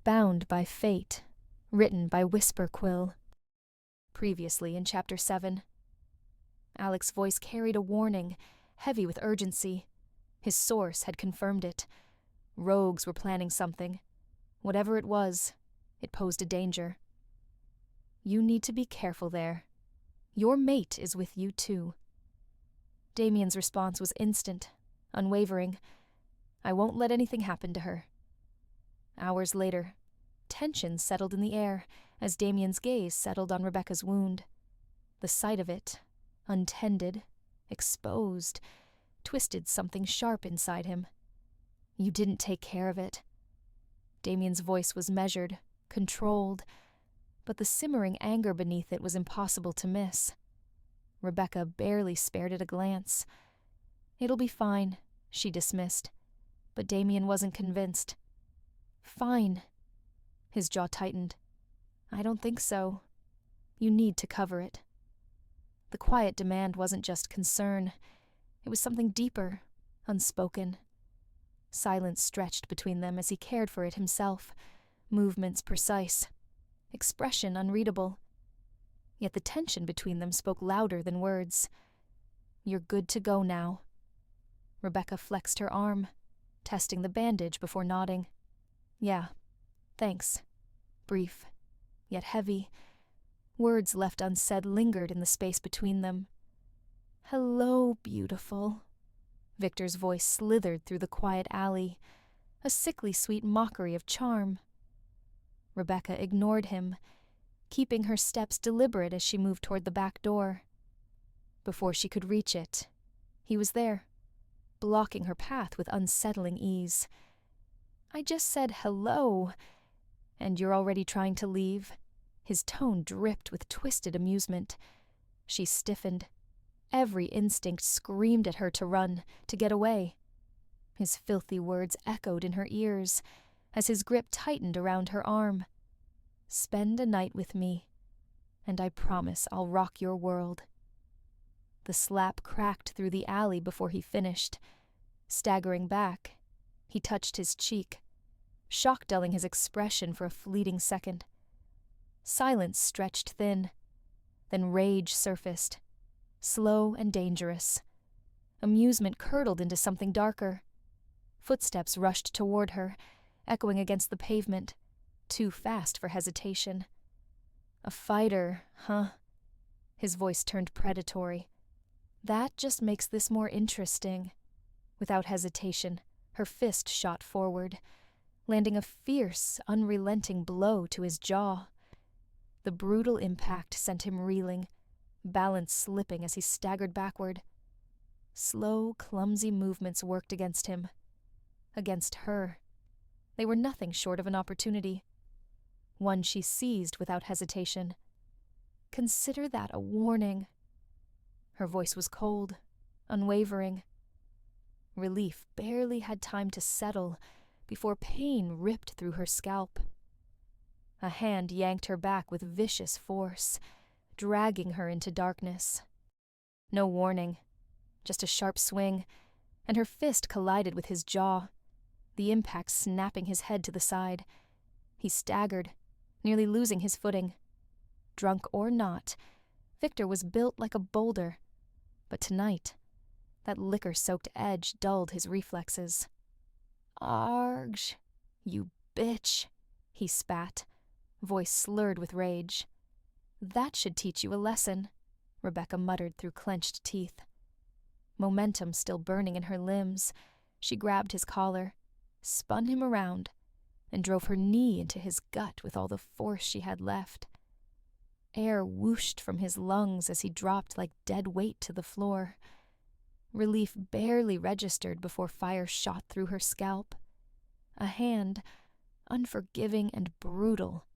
Bound by Fate, written by Whisper Quill. Previously in Chapter 7. Alec's voice carried a warning, heavy with urgency. His source had confirmed it. Rogues were planning something. Whatever it was, it posed a danger. You need to be careful there. Your mate is with you too. Damien's response was instant, unwavering. I won't let anything happen to her. Hours later, tension settled in the air as Damien's gaze settled on Rebecca's wound. The sight of it, untended, exposed, twisted something sharp inside him. You didn't take care of it. Damien's voice was measured, controlled, but the simmering anger beneath it was impossible to miss. Rebecca barely spared it a glance. It'll be fine, she dismissed, but Damien wasn't convinced. Fine. His jaw tightened. I don't think so. You need to cover it. The quiet demand wasn't just concern. It was something deeper, unspoken. Silence stretched between them as he cared for it himself, movements precise, expression unreadable. Yet the tension between them spoke louder than words. You're good to go now. Rebecca flexed her arm, testing the bandage before nodding. Yeah, thanks. Brief, yet heavy. Words left unsaid lingered in the space between them. Hello, beautiful. Victor's voice slithered through the quiet alley, a sickly sweet mockery of charm. Rebecca ignored him, keeping her steps deliberate as she moved toward the back door. Before she could reach it, he was there, blocking her path with unsettling ease. I just said hello, and you're already trying to leave? His tone dripped with twisted amusement. She stiffened. Every instinct screamed at her to run, to get away. His filthy words echoed in her ears as his grip tightened around her arm. Spend a night with me, and I promise I'll rock your world. The slap cracked through the alley before he finished. Staggering back, he touched his cheek, shock dulling his expression for a fleeting second. Silence stretched thin, then rage surfaced, slow and dangerous. Amusement curdled into something darker. Footsteps rushed toward her, echoing against the pavement, too fast for hesitation. A fighter, huh? His voice turned predatory. That just makes this more interesting. Without hesitation, her fist shot forward, landing a fierce, unrelenting blow to his jaw. The brutal impact sent him reeling, balance slipping as he staggered backward. Slow, clumsy movements worked against him. Against her. They were nothing short of an opportunity. One she seized without hesitation. Consider that a warning. Her voice was cold, unwavering. Relief barely had time to settle before pain ripped through her scalp. A hand yanked her back with vicious force, dragging her into darkness. No warning, just a sharp swing, and her fist collided with his jaw, the impact snapping his head to the side. He staggered, nearly losing his footing. Drunk or not, Victor was built like a boulder, but tonight, that liquor-soaked edge dulled his reflexes. Argh, you bitch, he spat, voice slurred with rage. That should teach you a lesson, Rebecca muttered through clenched teeth. Momentum still burning in her limbs, she grabbed his collar, spun him around, and drove her knee into his gut with all the force she had left. Air whooshed from his lungs as he dropped like dead weight to the floor. Relief barely registered before fire shot through her scalp. A hand, unforgiving and brutal,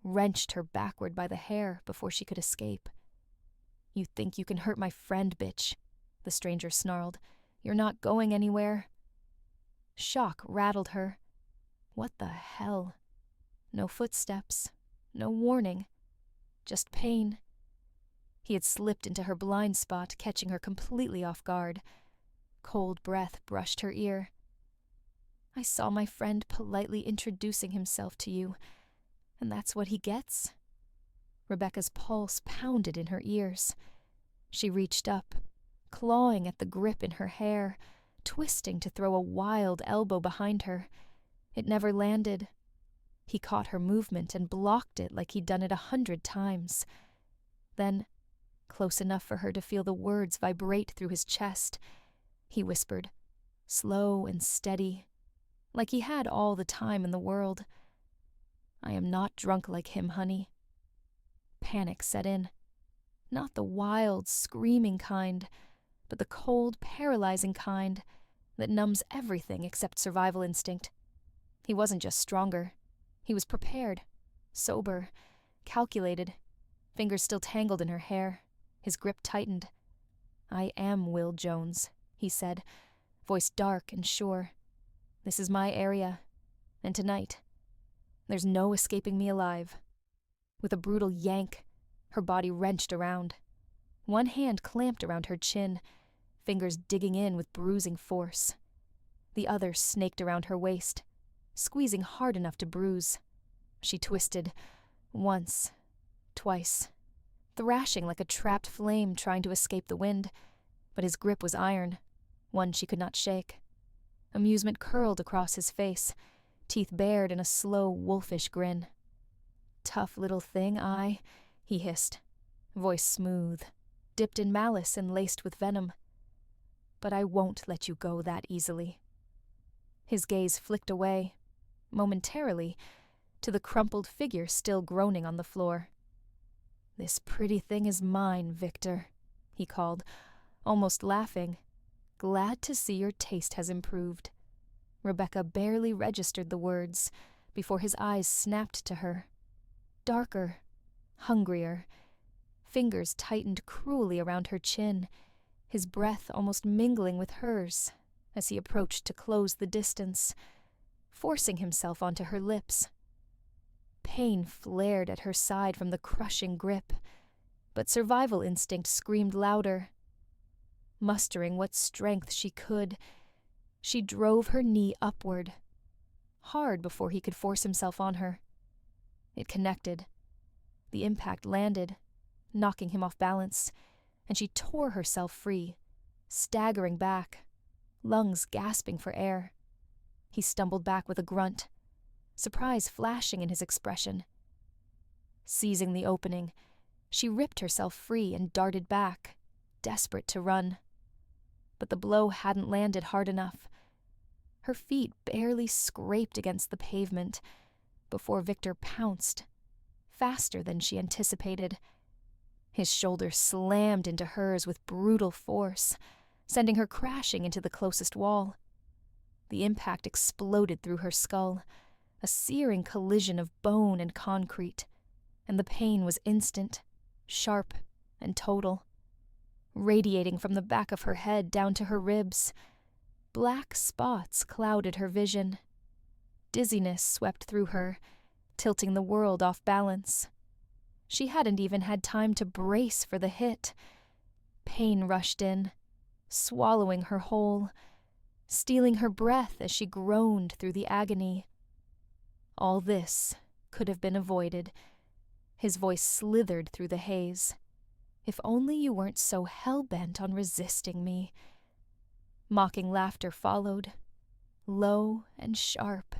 wrenched her backward by the hair before she could escape. You think you can hurt my friend, bitch, the stranger snarled. You're not going anywhere. Shock rattled her. What the hell? No footsteps, no warning, just pain. He had slipped into her blind spot, catching her completely off guard. Cold breath brushed her ear. I saw my friend politely introducing himself to you, and that's what he gets?" Rebecca's pulse pounded in her ears. She reached up, clawing at the grip in her hair, twisting to throw a wild elbow behind her. It never landed. He caught her movement and blocked it like he'd done it 100 times. Then, close enough for her to feel the words vibrate through his chest, he whispered, slow and steady, like he had all the time in the world. "I am not drunk like him, honey." Panic set in. Not the wild, screaming kind, but the cold, paralyzing kind that numbs everything except survival instinct. He wasn't just stronger. He was prepared, sober, calculated, fingers still tangled in her hair, his grip tightened. "I am Will Jones," he said, voice dark and sure. "This is my area, and tonight, there's no escaping me alive." With a brutal yank, her body wrenched around. One hand clamped around her chin, fingers digging in with bruising force. The other snaked around her waist, squeezing hard enough to bruise. She twisted, once, twice, thrashing like a trapped flame trying to escape the wind, but his grip was iron, one she could not shake. Amusement curled across his face, teeth bared in a slow, wolfish grin. "Tough little thing, he hissed, voice smooth, dipped in malice and laced with venom. "But I won't let you go that easily." His gaze flicked away, momentarily, to the crumpled figure still groaning on the floor. "This pretty thing is mine, Victor," he called, almost laughing. "Glad to see your taste has improved." Rebecca barely registered the words before his eyes snapped to her. Darker, hungrier, fingers tightened cruelly around her chin, his breath almost mingling with hers as he approached to close the distance, forcing himself onto her lips. Pain flared at her side from the crushing grip, but survival instinct screamed louder. Mustering what strength she could, she drove her knee upward, hard before he could force himself on her. It connected. The impact landed, knocking him off balance, and she tore herself free, staggering back, lungs gasping for air. He stumbled back with a grunt, surprise flashing in his expression. Seizing the opening, she ripped herself free and darted back, desperate to run. But the blow hadn't landed hard enough. Her feet barely scraped against the pavement before Victor pounced, faster than she anticipated. His shoulder slammed into hers with brutal force, sending her crashing into the closest wall. The impact exploded through her skull, a searing collision of bone and concrete, and the pain was instant, sharp, and total. Radiating from the back of her head down to her ribs, black spots clouded her vision. Dizziness swept through her, tilting the world off balance. She hadn't even had time to brace for the hit. Pain rushed in, swallowing her whole, stealing her breath as she groaned through the agony. All this could have been avoided. His voice slithered through the haze. "If only you weren't so hell-bent on resisting me." Mocking laughter followed, low and sharp,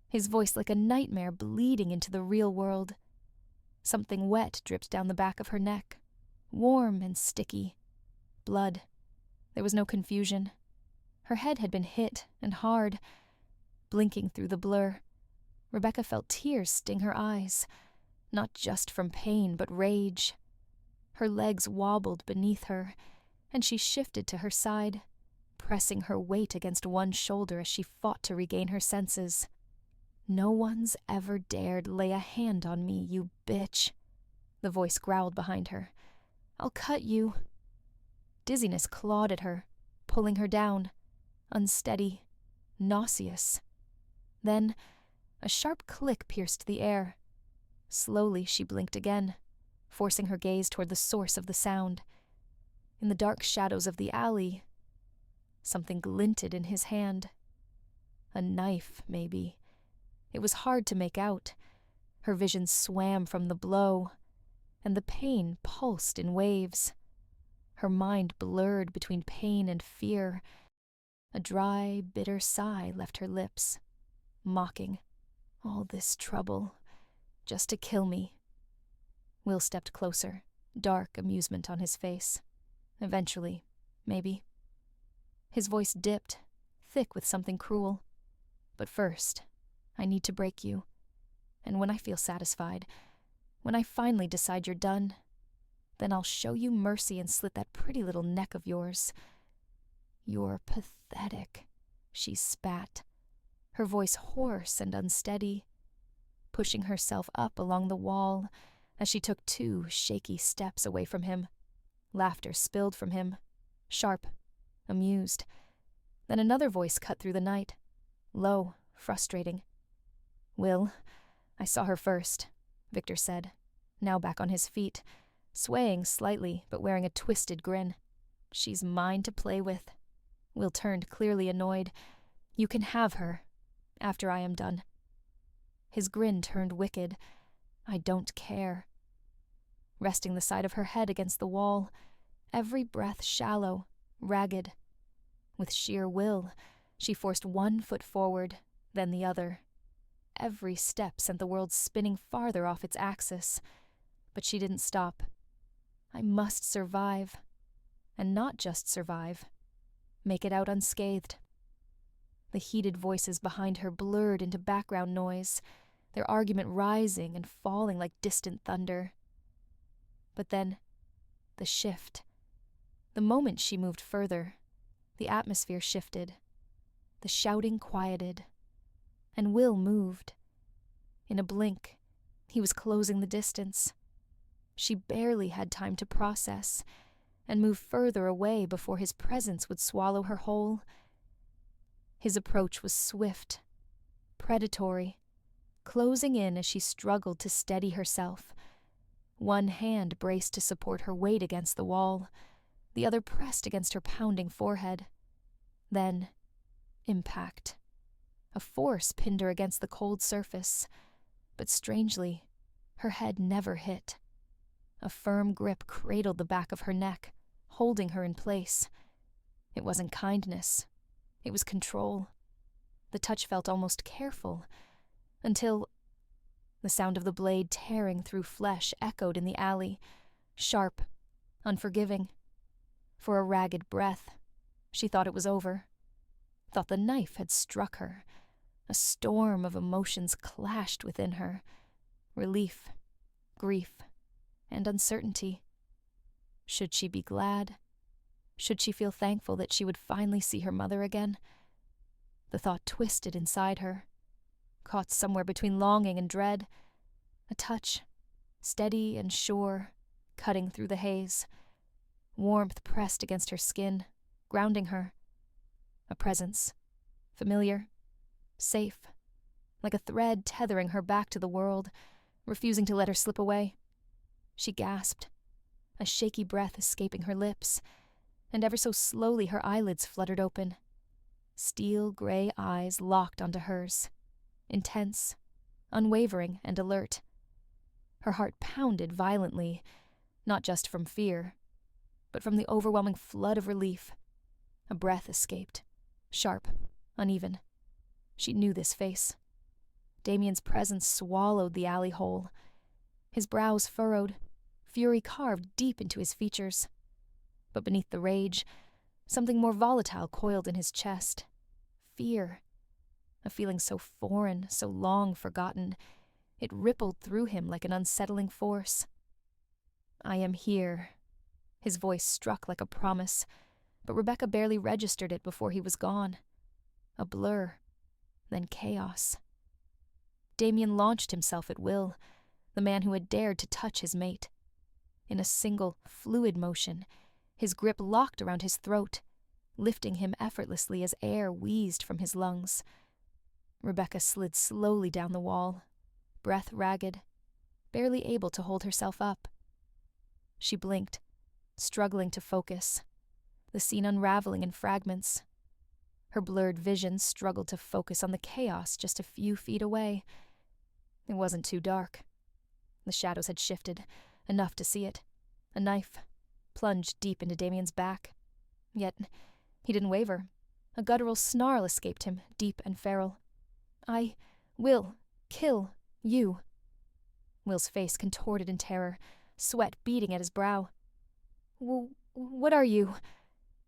his voice like a nightmare bleeding into the real world. Something wet dripped down the back of her neck, warm and sticky. Blood. There was no confusion. Her head had been hit, and hard. Blinking through the blur, Rebecca felt tears sting her eyes, not just from pain but rage. Her legs wobbled beneath her, and she shifted to her side, pressing her weight against one shoulder as she fought to regain her senses. "No one's ever dared lay a hand on me, you bitch," the voice growled behind her. "I'll cut you." Dizziness clawed at her, pulling her down, unsteady, nauseous. Then, a sharp click pierced the air. Slowly she blinked again, forcing her gaze toward the source of the sound. In the dark shadows of the alley, something glinted in his hand. A A knife, maybe. It was hard to make out. Her vision swam from the blow, and the pain pulsed in waves. Her mind blurred between pain and fear. A dry, bitter sigh left her lips, mocking. All this trouble, just to kill me. Will stepped closer, dark amusement on his face. Eventually, maybe. His voice dipped, thick with something cruel. But first, I need to break you. And when I feel satisfied, when I finally decide you're done, then I'll show you mercy and slit that pretty little neck of yours. You're pathetic, she spat, her voice hoarse and unsteady, pushing herself up along the wall as she took 2 shaky steps away from him. Laughter spilled from him, sharp, amused. Then another voice cut through the night, low, frustrating. Will, I saw her first, Victor said, now back on his feet, swaying slightly but wearing a twisted grin. She's mine to play with. Will turned, clearly annoyed. You can have her, after I am done. His grin turned wicked. I don't care. Resting the side of her head against the wall, every breath shallow, ragged. With sheer will, she forced 1 foot forward, then the other. Every step sent the world spinning farther off its axis, but she didn't stop. I must survive. And not just survive. Make it out unscathed. The heated voices behind her blurred into background noise, their argument rising and falling like distant thunder. But then, the shift. The moment she moved further, the atmosphere shifted. The shouting quieted. And Will moved. In a blink, he was closing the distance. She barely had time to process and move further away before his presence would swallow her whole. His approach was swift, predatory, closing in as she struggled to steady herself. 1 hand braced to support her weight against the wall, the other pressed against her pounding forehead. Then, impact. A force pinned her against the cold surface, but strangely, her head never hit. A firm grip cradled the back of her neck, holding her in place. It wasn't kindness. It was control. The touch felt almost careful, until the sound of the blade tearing through flesh echoed in the alley, sharp, unforgiving. For a ragged breath, she thought it was over, thought the knife had struck her. A storm of emotions clashed within her. Relief, grief, and uncertainty. Should she be glad? Should she feel thankful that she would finally see her mother again? The thought twisted inside her, caught somewhere between longing and dread. A touch, steady and sure, cutting through the haze. Warmth pressed against her skin, grounding her. A presence, familiar, safe, like a thread tethering her back to the world, refusing to let her slip away. She gasped, a shaky breath escaping her lips, and ever so slowly her eyelids fluttered open. Steel gray eyes locked onto hers, intense, unwavering, and alert. Her heart pounded violently, not just from fear, but from the overwhelming flood of relief. A breath escaped, sharp, uneven. She knew this face. Damien's presence swallowed the alley whole. His brows furrowed, fury carved deep into his features. But beneath the rage, something more volatile coiled in his chest. Fear. A feeling so foreign, so long forgotten, it rippled through him like an unsettling force. I am here. His voice struck like a promise, but Rebecca barely registered it before he was gone. A blur, then chaos. Damien launched himself at will, the man who had dared to touch his mate. In a single, fluid motion, his grip locked around his throat, lifting him effortlessly as air wheezed from his lungs. Rebecca slid slowly down the wall, breath ragged, barely able to hold herself up. She blinked, struggling to focus, the scene unraveling in fragments. Her blurred vision struggled to focus on the chaos just a few feet away. It wasn't too dark. The shadows had shifted, enough to see it. A knife, plunged deep into Damien's back. Yet, he didn't waver. A guttural snarl escaped him, deep and feral. "I will kill you." Will's face contorted in terror, sweat beading at his brow. What are you?"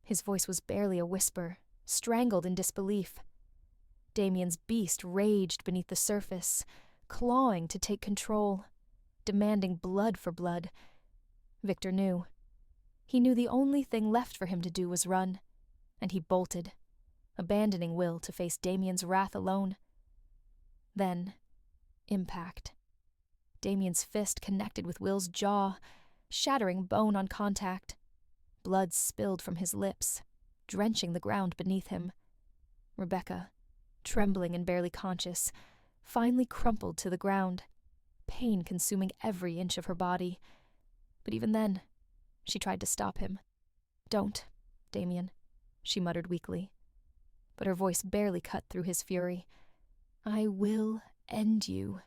His voice was barely a whisper, strangled in disbelief. Damien's beast raged beneath the surface, clawing to take control, demanding blood for blood. Victor knew. He knew the only thing left for him to do was run, and he bolted, abandoning Will to face Damien's wrath alone. Then, impact. Damien's fist connected with Will's jaw, shattering bone on contact. Blood spilled from his lips, drenching the ground beneath him. Rebecca, trembling and barely conscious, finally crumpled to the ground, pain consuming every inch of her body. But even then, she tried to stop him. "Don't, Damien," she muttered weakly. But her voice barely cut through his fury. "I will end you."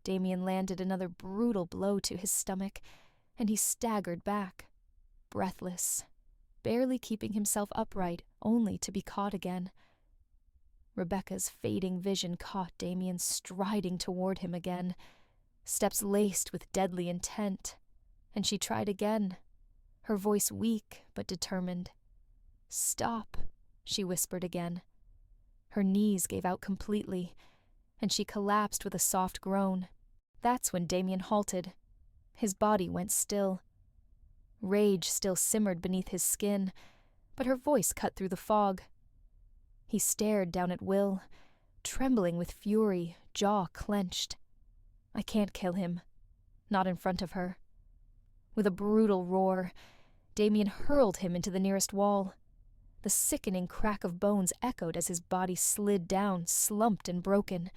Damien landed another brutal blow to his stomach, and he staggered back, breathless, barely keeping himself upright, only to be caught again. Rebecca's fading vision caught Damien striding toward him again, steps laced with deadly intent, and she tried again, her voice weak but determined. "Stop," she whispered again. Her knees gave out completely, and she collapsed with a soft groan. That's when Damien halted. His body went still. Rage still simmered beneath his skin, but her voice cut through the fog. He stared down at Will, trembling with fury, jaw clenched. "I can't kill him. Not in front of her." With a brutal roar, Damien hurled him into the nearest wall. The sickening crack of bones echoed as his body slid down, slumped and broken.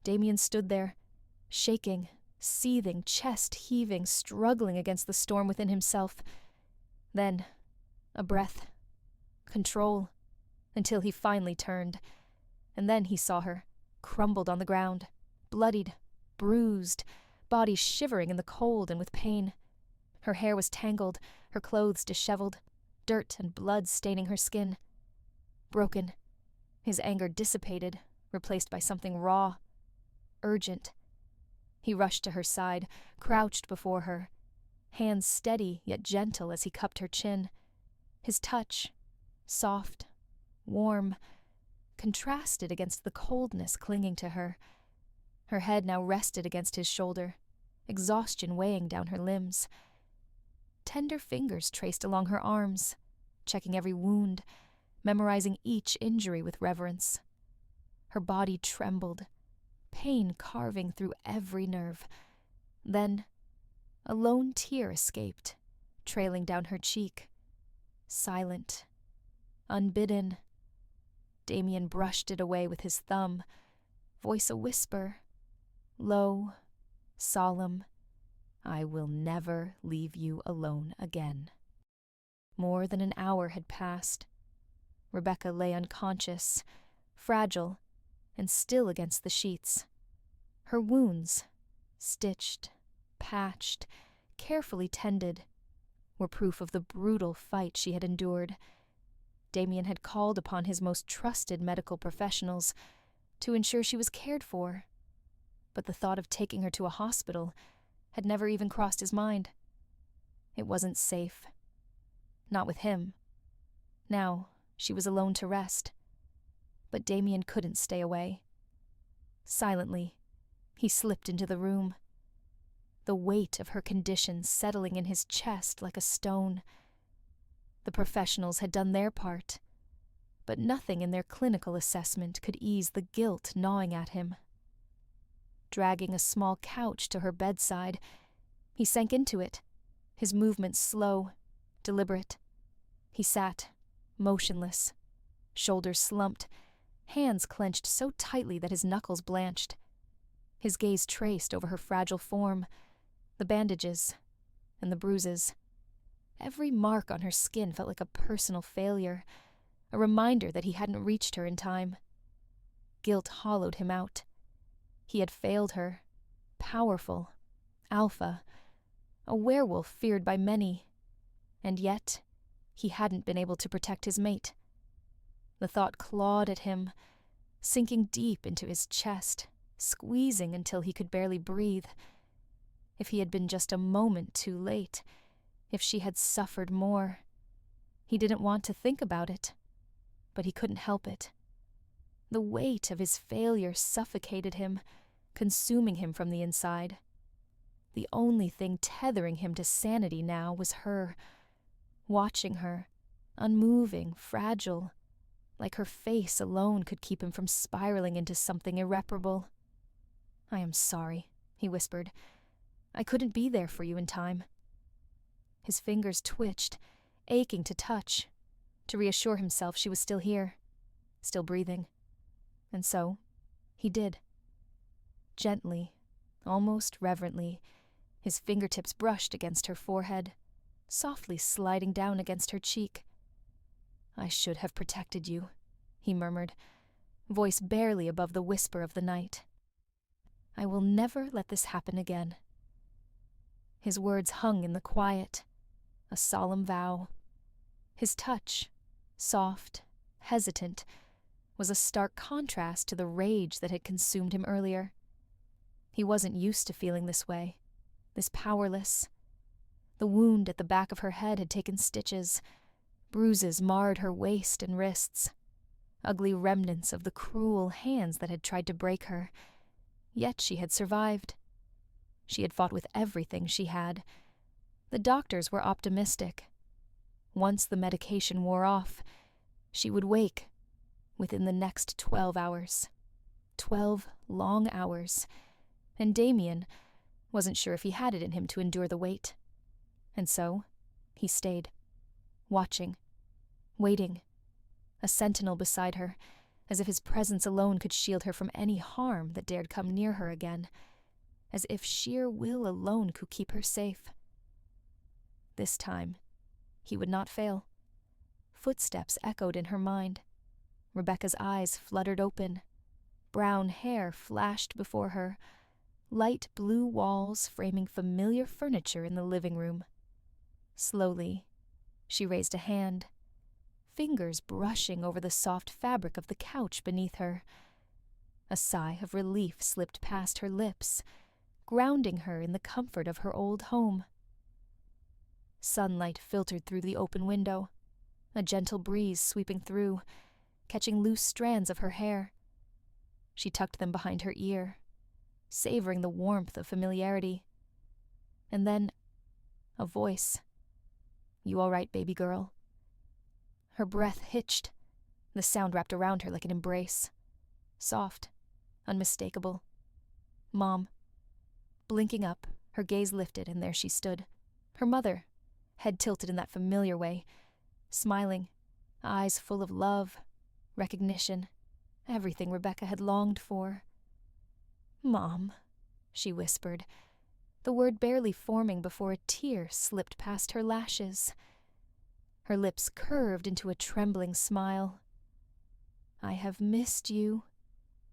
Damien stood there, shaking, seething, chest heaving, struggling against the storm within himself. Then, a breath, control, until he finally turned. And then he saw her, crumbled on the ground, bloodied, bruised, body shivering in the cold and with pain. Her hair was tangled, her clothes disheveled, dirt and blood staining her skin. Broken, his anger dissipated, replaced by something raw, urgent. He rushed to her side, crouched before her, hands steady yet gentle as he cupped her chin. His touch, soft, warm, contrasted against the coldness clinging to her. Her head now rested against his shoulder, exhaustion weighing down her limbs. Tender fingers traced along her arms, checking every wound, memorizing each injury with reverence. Her body trembled, pain carving through every nerve. Then, a lone tear escaped, trailing down her cheek. Silent, unbidden. Damien brushed it away with his thumb, voice a whisper, low, solemn. "I will never leave you alone again." More than an hour had passed. Rebecca lay unconscious, fragile, and still against the sheets. Her wounds, stitched, patched, carefully tended, were proof of the brutal fight she had endured. Damien had called upon his most trusted medical professionals to ensure she was cared for, but the thought of taking her to a hospital had never even crossed his mind. It wasn't safe. Not with him. Now, she was alone to rest. But Damien couldn't stay away. Silently, he slipped into the room, the weight of her condition settling in his chest like a stone. The professionals had done their part, but nothing in their clinical assessment could ease the guilt gnawing at him. Dragging a small couch to her bedside, he sank into it, his movements slow, deliberate. He sat, motionless, shoulders slumped, hands clenched so tightly that his knuckles blanched. His gaze traced over her fragile form, the bandages, and the bruises. Every mark on her skin felt like a personal failure, a reminder that he hadn't reached her in time. Guilt hollowed him out. He had failed her. Powerful. Alpha. A werewolf feared by many. And yet, he hadn't been able to protect his mate. The thought clawed at him, sinking deep into his chest, squeezing until he could barely breathe. If he had been just a moment too late, if she had suffered more. He didn't want to think about it, but he couldn't help it. The weight of his failure suffocated him, consuming him from the inside. The only thing tethering him to sanity now was her, watching her, unmoving, fragile, like her face alone could keep him from spiraling into something irreparable. "I am sorry," he whispered. "I couldn't be there for you in time." His fingers twitched, aching to touch, to reassure himself she was still here, still breathing. And so, he did. Gently, almost reverently, his fingertips brushed against her forehead, softly sliding down against her cheek. "I should have protected you," he murmured, voice barely above the whisper of the night. "I will never let this happen again." His words hung in the quiet, a solemn vow. His touch, soft, hesitant, was a stark contrast to the rage that had consumed him earlier. He wasn't used to feeling this way, this powerless. The wound at the back of her head had taken stitches. Bruises marred her waist and wrists, ugly remnants of the cruel hands that had tried to break her. Yet she had survived. She had fought with everything she had. The doctors were optimistic. Once the medication wore off, she would wake within the next 12 hours. 12 long hours. And Damien wasn't sure if he had it in him to endure the wait. And so, he stayed, watching, waiting, a sentinel beside her, as if his presence alone could shield her from any harm that dared come near her again, as if sheer will alone could keep her safe. This time, he would not fail. Footsteps echoed in her mind. Rebecca's eyes fluttered open. Brown hair flashed before her, light blue walls framing familiar furniture in the living room. Slowly, she raised a hand, fingers brushing over the soft fabric of the couch beneath her. A sigh of relief slipped past her lips, grounding her in the comfort of her old home. Sunlight filtered through the open window, a gentle breeze sweeping through, catching loose strands of her hair. She tucked them behind her ear, savoring the warmth of familiarity. And then, a voice. "You all right, baby girl?" Her breath hitched. The sound wrapped around her like an embrace. Soft, unmistakable. "Mom." Blinking up, her gaze lifted, and there she stood. Her mother, head tilted in that familiar way, smiling, eyes full of love, recognition, everything Rebecca had longed for. "Mom," she whispered, the word barely forming before a tear slipped past her lashes. Her lips curved into a trembling smile. "I have missed you,"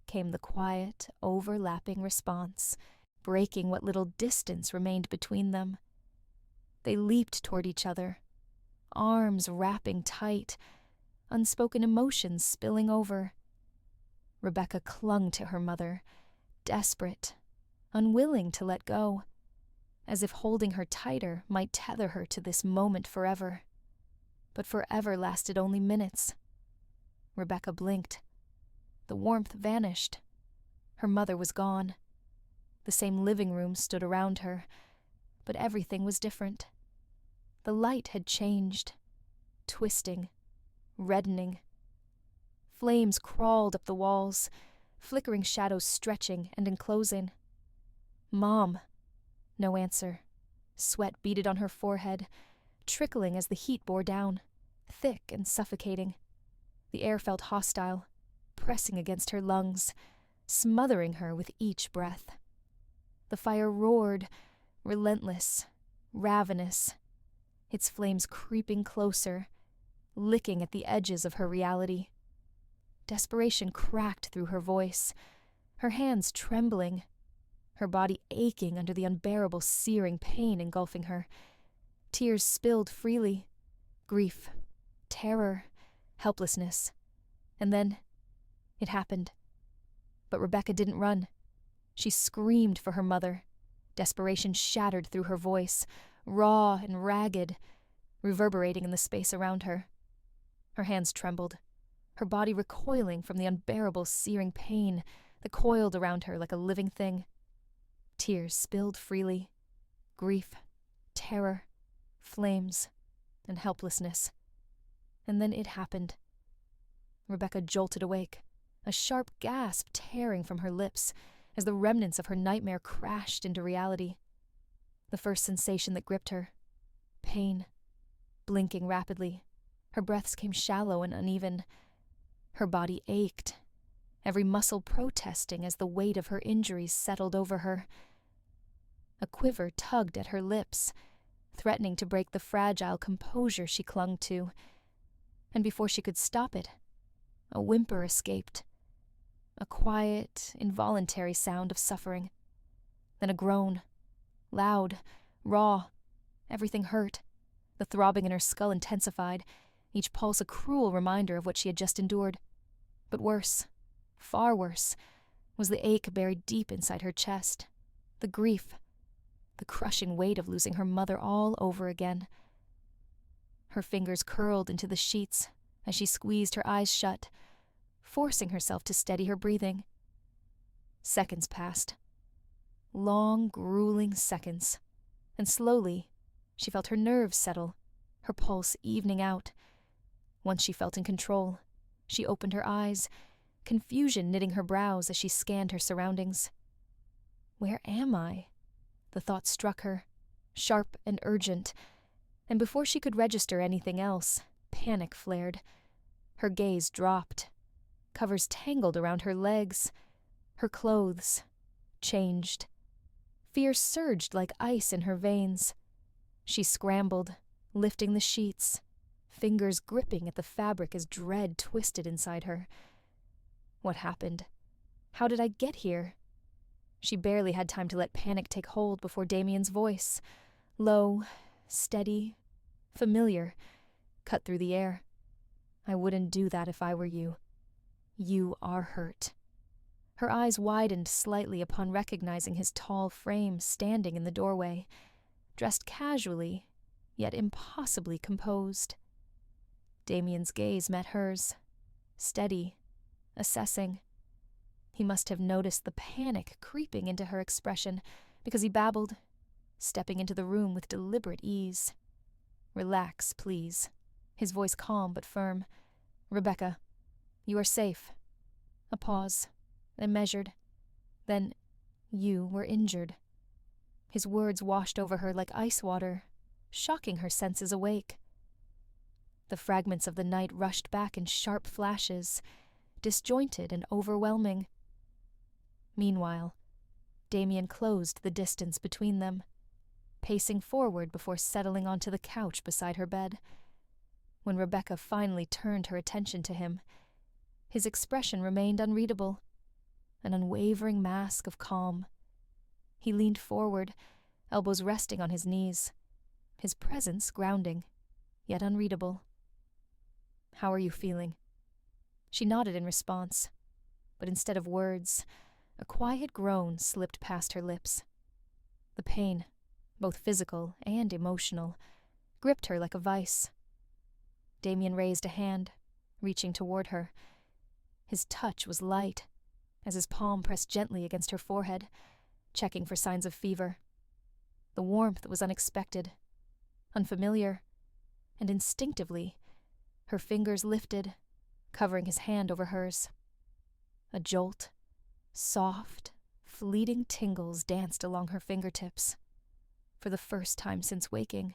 came the quiet, overlapping response, breaking what little distance remained between them. They leaped toward each other, arms wrapping tight, unspoken emotions spilling over. Rebecca clung to her mother, desperate, unwilling to let go, as if holding her tighter might tether her to this moment forever. But forever lasted only minutes. Rebecca blinked. The warmth vanished. Her mother was gone. The same living room stood around her, but everything was different. The light had changed, twisting, reddening. Flames crawled up the walls, flickering shadows stretching and enclosing. "Mom." No answer. Sweat beaded on her forehead, trickling as the heat bore down, thick and suffocating. The air felt hostile, pressing against her lungs, smothering her with each breath. The fire roared, relentless, ravenous, its flames creeping closer, licking at the edges of her reality. Desperation cracked through her voice, her hands trembling, her body aching under the unbearable searing pain engulfing her. Tears spilled freely. Grief, terror, helplessness. And then it happened. But Rebecca didn't run. She screamed for her mother. Desperation shattered through her voice, raw and ragged, reverberating in the space around her. Her hands trembled, her body recoiling from the unbearable searing pain that coiled around her like a living thing. Tears spilled freely. Grief, terror, flames, and helplessness. And then it happened. Rebecca jolted awake, a sharp gasp tearing from her lips as the remnants of her nightmare crashed into reality. The first sensation that gripped her. Pain. Blinking rapidly, her breaths came shallow and uneven. Her body ached, every muscle protesting as the weight of her injuries settled over her. A quiver tugged at her lips, threatening to break the fragile composure she clung to. And before she could stop it, a whimper escaped. A quiet, involuntary sound of suffering. Then a groan. Loud, raw. Everything hurt. The throbbing in her skull intensified, each pulse a cruel reminder of what she had just endured. But worse, far worse, was the ache buried deep inside her chest. The grief. The crushing weight of losing her mother all over again. Her fingers curled into the sheets as she squeezed her eyes shut, forcing herself to steady her breathing. Seconds passed. Long, grueling seconds. And slowly, she felt her nerves settle, her pulse evening out. Once she felt in control, she opened her eyes, confusion knitting her brows as she scanned her surroundings. Where am I? The thought struck her, sharp and urgent, and before she could register anything else, panic flared. Her gaze dropped. Covers tangled around her legs. Her clothes changed. Fear surged like ice in her veins. She scrambled, lifting the sheets, fingers gripping at the fabric as dread twisted inside her. What happened? How did I get here? She barely had time to let panic take hold before Damien's voice, low, steady, familiar, cut through the air. I wouldn't do that if I were you. You are hurt. Her eyes widened slightly upon recognizing his tall frame standing in the doorway, dressed casually, yet impossibly composed. Damien's gaze met hers, steady, assessing. He must have noticed the panic creeping into her expression, because he babbled, stepping into the room with deliberate ease. Relax, please. His voice calm but firm. Rebecca, you are safe. A pause, then measured. Then, you were injured. His words washed over her like ice water, shocking her senses awake. The fragments of the night rushed back in sharp flashes, disjointed and overwhelming. Meanwhile, Damien closed the distance between them, pacing forward before settling onto the couch beside her bed. When Rebecca finally turned her attention to him, his expression remained unreadable, an unwavering mask of calm. He leaned forward, elbows resting on his knees, his presence grounding, yet unreadable. How are you feeling? She nodded in response, but instead of words, a quiet groan slipped past her lips. The pain, both physical and emotional, gripped her like a vice. Damien raised a hand, reaching toward her. His touch was light, as his palm pressed gently against her forehead, checking for signs of fever. The warmth was unexpected, unfamiliar, and instinctively, her fingers lifted, covering his hand over hers. A jolt, soft, fleeting tingles danced along her fingertips. For the first time since waking,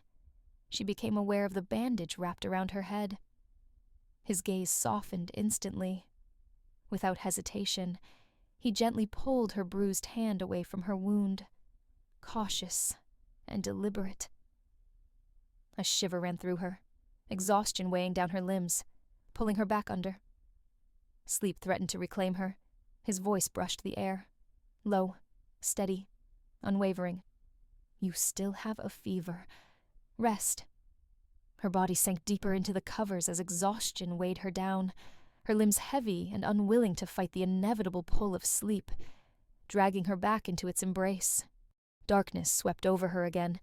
she became aware of the bandage wrapped around her head. His gaze softened instantly. Without hesitation, he gently pulled her bruised hand away from her wound, cautious and deliberate. A shiver ran through her, exhaustion weighing down her limbs, pulling her back under. Sleep threatened to reclaim her. His voice brushed the air. Low, steady, unwavering. You still have a fever. Rest. Her body sank deeper into the covers as exhaustion weighed her down, her limbs heavy and unwilling to fight the inevitable pull of sleep, dragging her back into its embrace. Darkness swept over her again,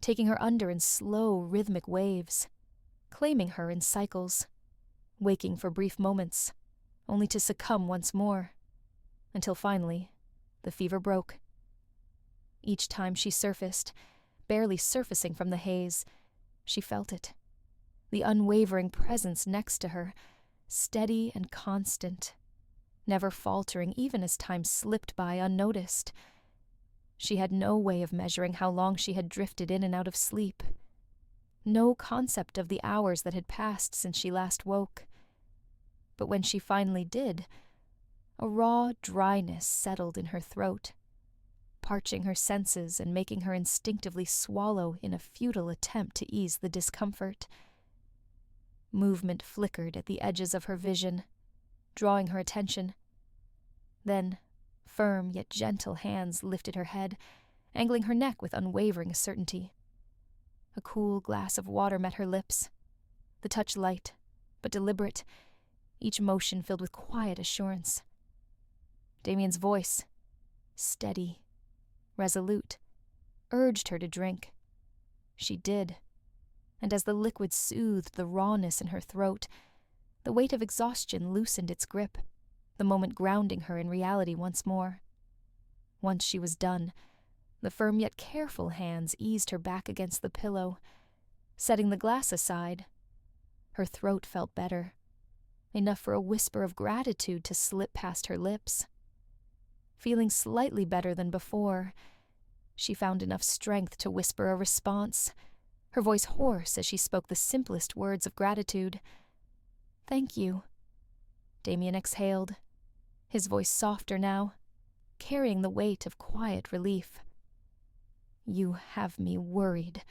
taking her under in slow, rhythmic waves, claiming her in cycles, waking for brief moments, only to succumb once more, until finally, the fever broke. Each time she surfaced, barely surfacing from the haze, she felt it. The unwavering presence next to her, steady and constant, never faltering even as time slipped by unnoticed. She had no way of measuring how long she had drifted in and out of sleep. No concept of the hours that had passed since she last woke. But when she finally did, a raw dryness settled in her throat, parching her senses and making her instinctively swallow in a futile attempt to ease the discomfort. Movement flickered at the edges of her vision, drawing her attention. Then, firm yet gentle hands lifted her head, angling her neck with unwavering certainty. A cool glass of water met her lips, the touch light, but deliberate, each motion filled with quiet assurance. Damien's voice, steady, resolute, urged her to drink. She did, and as the liquid soothed the rawness in her throat, the weight of exhaustion loosened its grip, the moment grounding her in reality once more. Once she was done, the firm yet careful hands eased her back against the pillow. Setting the glass aside, her throat felt better, enough for a whisper of gratitude to slip past her lips. Feeling slightly better than before, she found enough strength to whisper a response, her voice hoarse as she spoke the simplest words of gratitude. "Thank you." Damien exhaled, his voice softer now, carrying the weight of quiet relief. "You have me worried."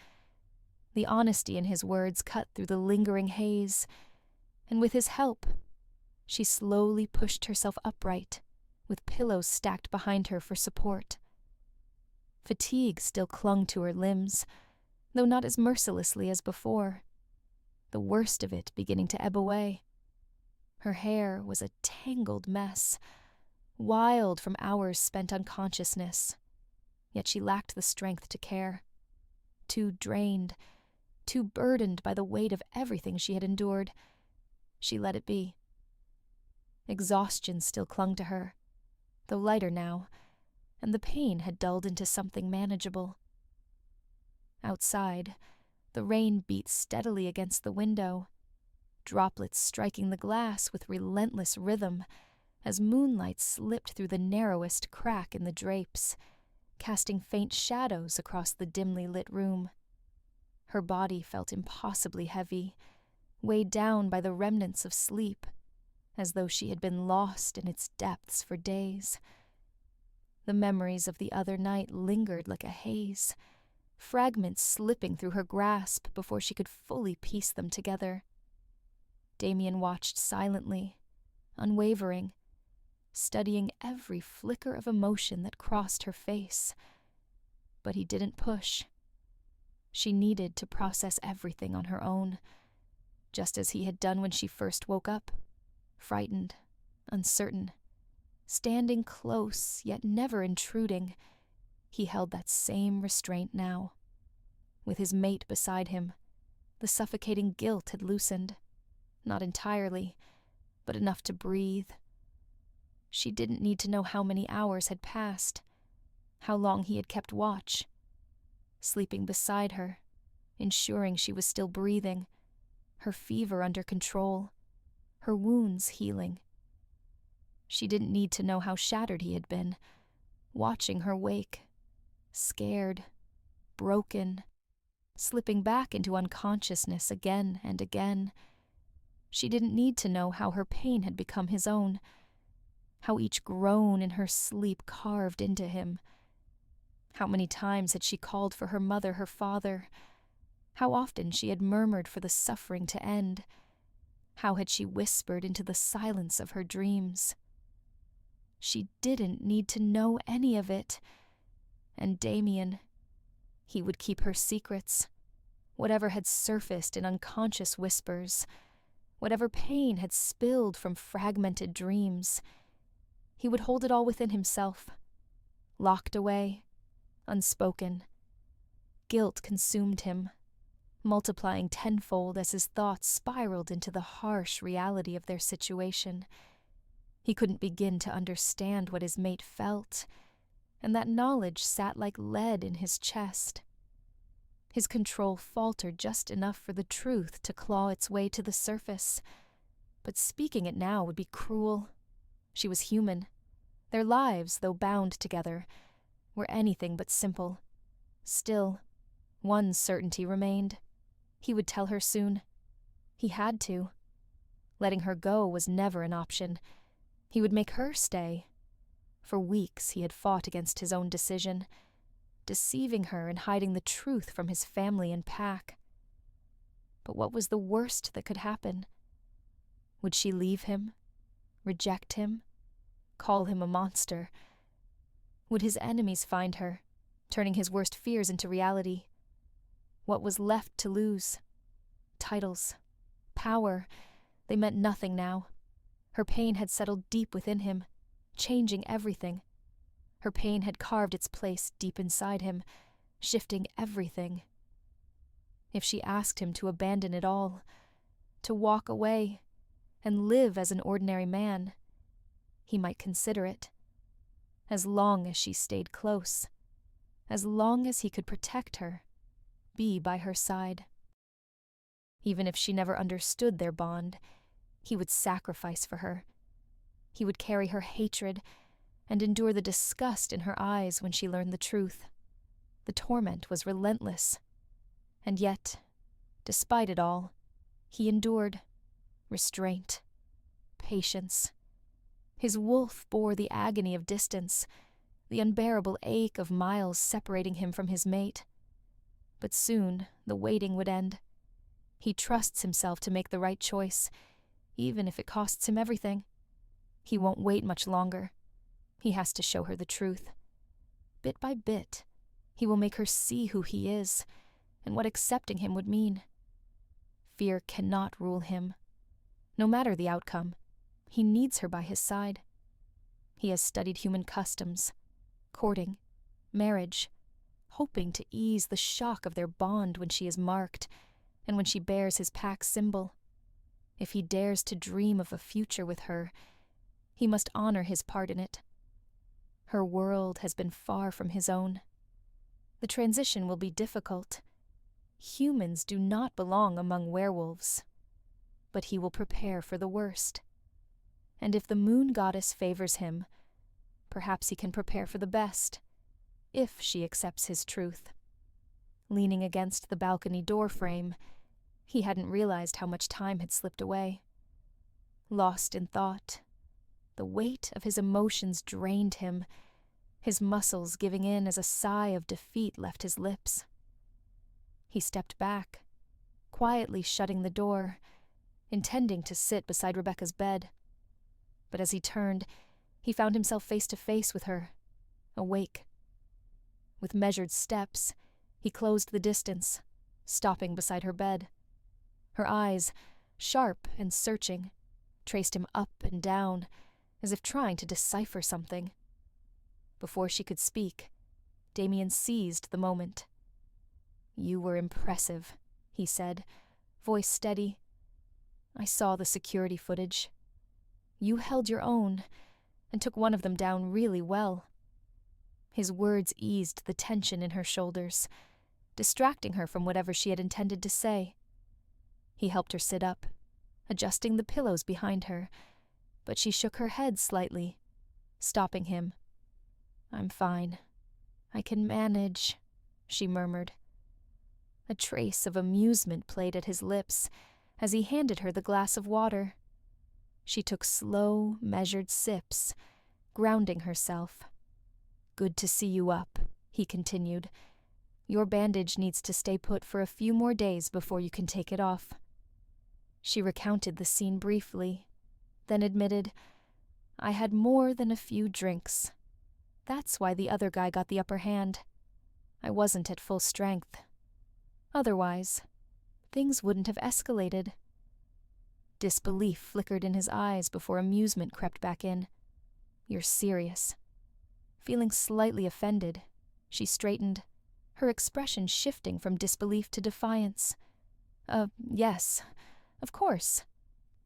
The honesty in his words cut through the lingering haze, and with his help, she slowly pushed herself upright, with pillows stacked behind her for support. Fatigue still clung to her limbs, though not as mercilessly as before, the worst of it beginning to ebb away. Her hair was a tangled mess, wild from hours spent unconsciousness, yet she lacked the strength to care. Too drained, too burdened by the weight of everything she had endured, she let it be. Exhaustion still clung to her, though lighter now, and the pain had dulled into something manageable. Outside, the rain beat steadily against the window, droplets striking the glass with relentless rhythm as moonlight slipped through the narrowest crack in the drapes, casting faint shadows across the dimly lit room. Her body felt impossibly heavy, weighed down by the remnants of sleep, as though she had been lost in its depths for days. The memories of the other night lingered like a haze, fragments slipping through her grasp before she could fully piece them together. Damien watched silently, unwavering, studying every flicker of emotion that crossed her face. But he didn't push. She needed to process everything on her own, just as he had done when she first woke up, frightened, uncertain. Standing close, yet never intruding, he held that same restraint now. With his mate beside him, the suffocating guilt had loosened, not entirely, but enough to breathe. She didn't need to know how many hours had passed, how long he had kept watch, sleeping beside her, ensuring she was still breathing, her fever under control, her wounds healing. She didn't need to know how shattered he had been, watching her wake, scared, broken, slipping back into unconsciousness again and again. She didn't need to know how her pain had become his own, how each groan in her sleep carved into him. How many times had she called for her mother, her father, How often she had murmured for the suffering to end. How had she whispered into the silence of her dreams? She didn't need to know any of it. And Damien, he would keep her secrets. Whatever had surfaced in unconscious whispers, whatever pain had spilled from fragmented dreams, he would hold it all within himself, locked away, unspoken. Guilt consumed him, multiplying tenfold as his thoughts spiraled into the harsh reality of their situation. He couldn't begin to understand what his mate felt, and that knowledge sat like lead in his chest. His control faltered just enough for the truth to claw its way to the surface. But speaking it now would be cruel. She was human. Their lives, though bound together, were anything but simple. Still, one certainty remained. He would tell her soon. He had to. Letting her go was never an option. He would make her stay. For weeks he had fought against his own decision, deceiving her and hiding the truth from his family and pack. But what was the worst that could happen? Would she leave him? Reject him? Call him a monster? Would his enemies find her, turning his worst fears into reality? What was left to lose? Titles, power, they meant nothing now. Her pain had settled deep within him, changing everything. Her pain had carved its place deep inside him, shifting everything. If she asked him to abandon it all, to walk away, and live as an ordinary man, he might consider it. As long as she stayed close, as long as he could protect her, be by her side. Even if she never understood their bond, he would sacrifice for her. He would carry her hatred and endure the disgust in her eyes when she learned the truth. The torment was relentless. And yet, despite it all, he endured. Restraint. Patience. His wolf bore the agony of distance, the unbearable ache of miles separating him from his mate. But soon the waiting would end. He trusts himself to make the right choice, even if it costs him everything. He won't wait much longer. He has to show her the truth. Bit by bit, he will make her see who he is and what accepting him would mean. Fear cannot rule him. No matter the outcome, he needs her by his side. He has studied human customs, courting, marriage, hoping to ease the shock of their bond when she is marked and when she bears his pack's symbol. If he dares to dream of a future with her, he must honor his part in it. Her world has been far from his own. The transition will be difficult. Humans do not belong among werewolves. But he will prepare for the worst. And if the moon goddess favors him, perhaps he can prepare for the best, if she accepts his truth. Leaning against the balcony door frame, he hadn't realized how much time had slipped away. Lost in thought, the weight of his emotions drained him, his muscles giving in as a sigh of defeat left his lips. He stepped back, quietly shutting the door, intending to sit beside Rebecca's bed. But as he turned, he found himself face to face with her, awake. With measured steps, he closed the distance, stopping beside her bed. Her eyes, sharp and searching, traced him up and down, as if trying to decipher something. Before she could speak, Damien seized the moment. "You were impressive," he said, voice steady. "I saw the security footage. You held your own, and took one of them down really well." His words eased the tension in her shoulders, distracting her from whatever she had intended to say. He helped her sit up, adjusting the pillows behind her, but she shook her head slightly, stopping him. "I'm fine. I can manage," she murmured. A trace of amusement played at his lips as he handed her the glass of water. She took slow, measured sips, grounding herself. "Good to see you up," he continued. Your bandage needs to stay put for a few more days before you can take it off." She recounted the scene briefly, then admitted, "I had more than a few drinks. That's why the other guy got the upper hand. I wasn't at full strength. Otherwise, things wouldn't have escalated." Disbelief flickered in his eyes before amusement crept back in. "You're serious." Feeling slightly offended, she straightened, her expression shifting from disbelief to defiance. Yes, of course.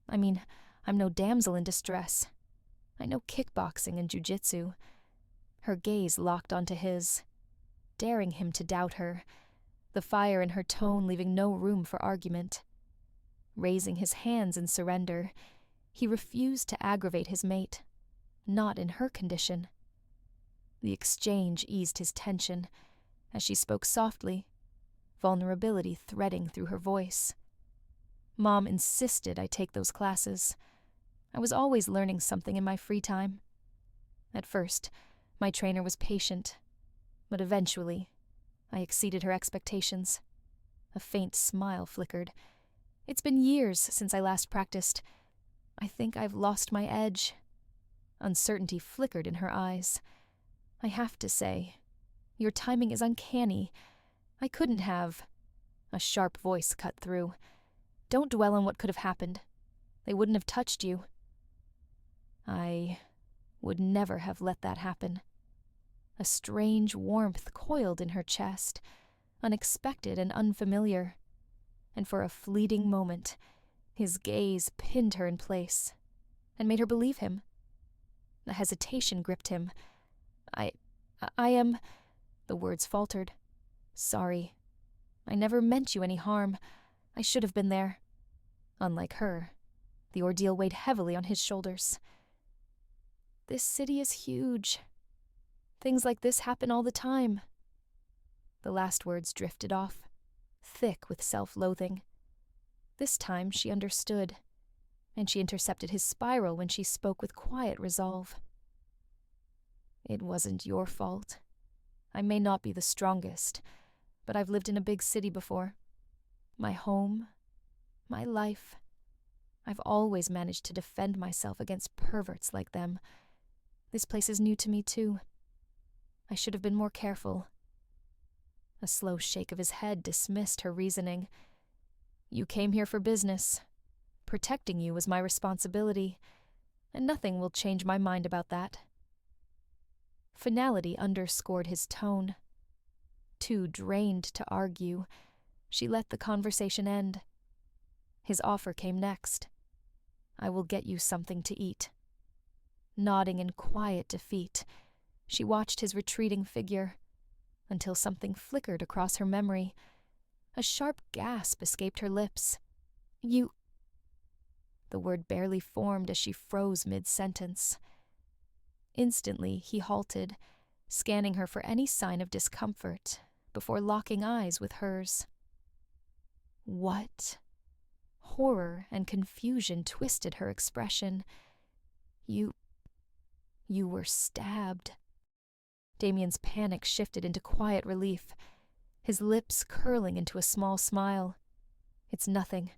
I mean, I'm no damsel in distress. I know kickboxing and jujitsu." Her gaze locked onto his, daring him to doubt her, the fire in her tone leaving no room for argument. Raising his hands in surrender, he refused to aggravate his mate, not in her condition. The exchange eased his tension as she spoke softly, vulnerability threading through her voice. "Mom insisted I take those classes. I was always learning something in my free time. At first, my trainer was patient, but eventually, I exceeded her expectations." A faint smile flickered. "It's been years since I last practiced. I think I've lost my edge." Uncertainty flickered in her eyes. "I have to say, your timing is uncanny. I couldn't have—" A sharp voice cut through. "Don't dwell on what could have happened. They wouldn't have touched you." "I would never have let that happen." A strange warmth coiled in her chest, unexpected and unfamiliar, and for a fleeting moment, his gaze pinned her in place and made her believe him. A hesitation gripped him. I am—" the words faltered. "Sorry. I never meant you any harm. I should have been there." Unlike her, the ordeal weighed heavily on his shoulders. "This city is huge. Things like this happen all the time." The last words drifted off, thick with self-loathing. This time she understood, and she intercepted his spiral when she spoke with quiet resolve. "It wasn't your fault. I may not be the strongest, but I've lived in a big city before. My home, my life. I've always managed to defend myself against perverts like them. This place is new to me, too. I should have been more careful." A slow shake of his head dismissed her reasoning. "You came here for business. Protecting you was my responsibility, and nothing will change my mind about that." Finality underscored his tone. Too drained to argue, she let the conversation end. His offer came next. "I will get you something to eat." Nodding in quiet defeat, she watched his retreating figure, until something flickered across her memory. A sharp gasp escaped her lips. "You—" The word barely formed as she froze mid-sentence. Instantly, he halted, scanning her for any sign of discomfort, before locking eyes with hers. What? Horror and confusion twisted her expression. You were stabbed." Damien's panic shifted into quiet relief, his lips curling into a small smile. "It's nothing.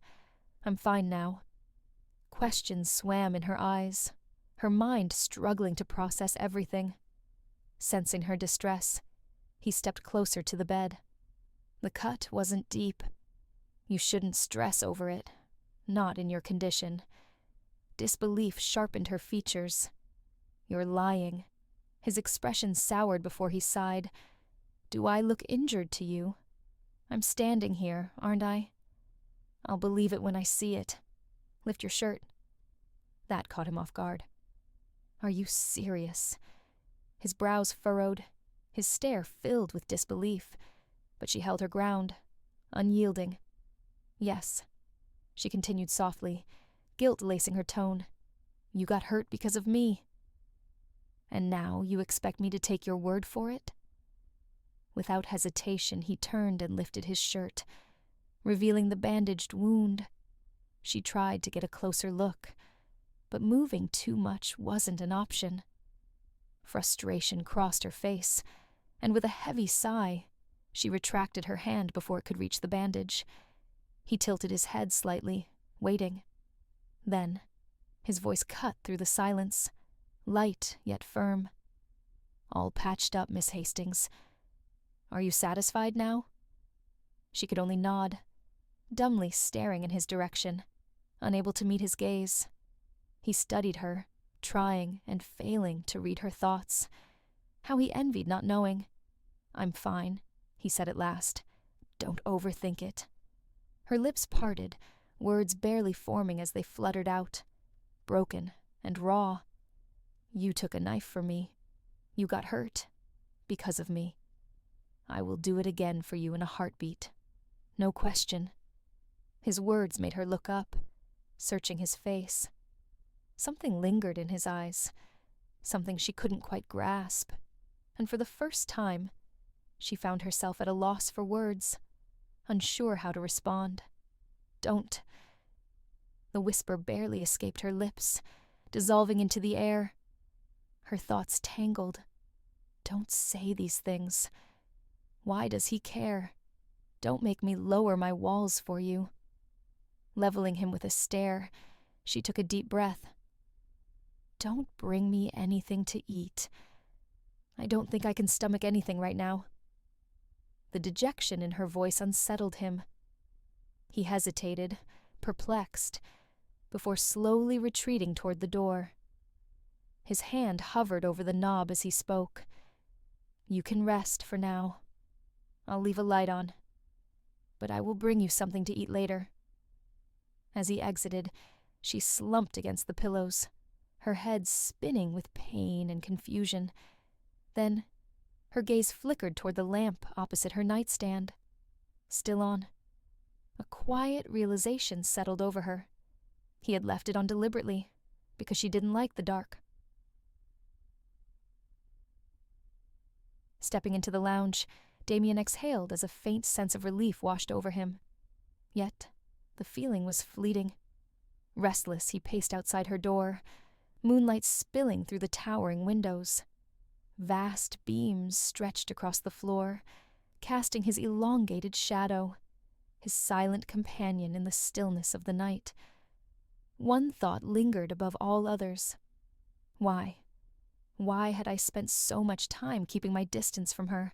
I'm fine now." Questions swam in her eyes, her mind struggling to process everything. Sensing her distress, he stepped closer to the bed. "The cut wasn't deep. You shouldn't stress over it, not in your condition." Disbelief sharpened her features. "You're lying." His expression soured before he sighed. "Do I look injured to you? I'm standing here, aren't I? I'll believe it when I see it. Lift your shirt." That caught him off guard. "Are you serious?" His brows furrowed, his stare filled with disbelief, but she held her ground, unyielding. "Yes," she continued softly, guilt lacing her tone. "You got hurt because of me. And now you expect me to take your word for it?" Without hesitation, he turned and lifted his shirt, revealing the bandaged wound. She tried to get a closer look, but moving too much wasn't an option. Frustration crossed her face, and with a heavy sigh, She retracted her hand before it could reach the bandage. He tilted his head slightly, waiting. Then, his voice cut through the silence, light yet firm. "All patched up, Miss Hastings. Are you satisfied now?" She could only nod, dumbly staring in his direction, unable to meet his gaze. He studied her, trying and failing to read her thoughts. How he envied not knowing. "I'm fine," he said at last. "Don't overthink it." Her lips parted, words barely forming as they fluttered out, broken and raw. "You took a knife for me. You got hurt. Because of me. I will do it again for you in a heartbeat. No question." His words made her look up, searching his face. Something lingered in his eyes, something she couldn't quite grasp, and for the first time, she found herself at a loss for words, unsure how to respond. "Don't." The whisper barely escaped her lips, dissolving into the air. Her thoughts tangled. Don't say these things. Why does he care? Don't make me lower my walls for you. Leveling him with a stare, she took a deep breath. "Don't bring me anything to eat. I don't think I can stomach anything right now." The dejection in her voice unsettled him. He hesitated, perplexed, before slowly retreating toward the door. His hand hovered over the knob as he spoke. "You can rest for now. I'll leave a light on. But I will bring you something to eat later." As he exited, she slumped against the pillows, her head spinning with pain and confusion. Then, her gaze flickered toward the lamp opposite her nightstand. Still on. A quiet realization settled over her. He had left it on deliberately, because she didn't like the dark. Stepping into the lounge, Damien exhaled as a faint sense of relief washed over him. Yet, the feeling was fleeting. Restless, he paced outside her door, moonlight spilling through the towering windows. Vast beams stretched across the floor, casting his elongated shadow, his silent companion in the stillness of the night. One thought lingered above all others. Why? Why had I spent so much time keeping my distance from her?